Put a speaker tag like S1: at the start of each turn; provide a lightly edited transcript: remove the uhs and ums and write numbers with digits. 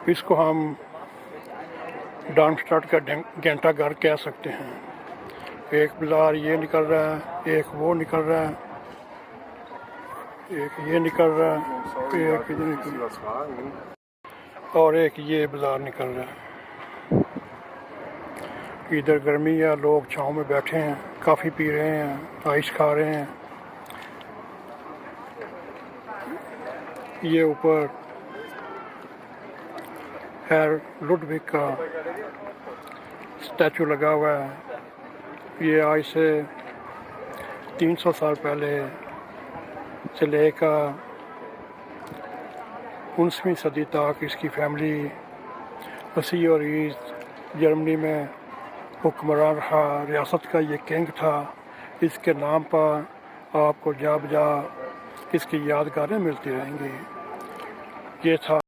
S1: इसको हम डार्मस्टाड का घंटाघर कह सकते हैं। एक बाज़ार ये निकल रहा है, एक वो निकल रहा है, एक ये निकल रहा है, एक इधर निकल रहा है और एक ये बाज़ार निकल रहा है। इधर गर्मी है, लोग छाँव में बैठे हैं, काफ़ी पी रहे हैं, आइस खा रहे हैं। ये ऊपर हैर लुडविग का स्टैचू लगा हुआ है। ये आज से 300 साल पहले से लेकर 19वीं सदी तक इसकी फैमिली वसी और ईस्ट जर्मनी में हुक्मरान रहा। रियासत का ये किंग था। इसके नाम पर आपको जा बजा इसकी यादगारें मिलती रहेंगी। ये था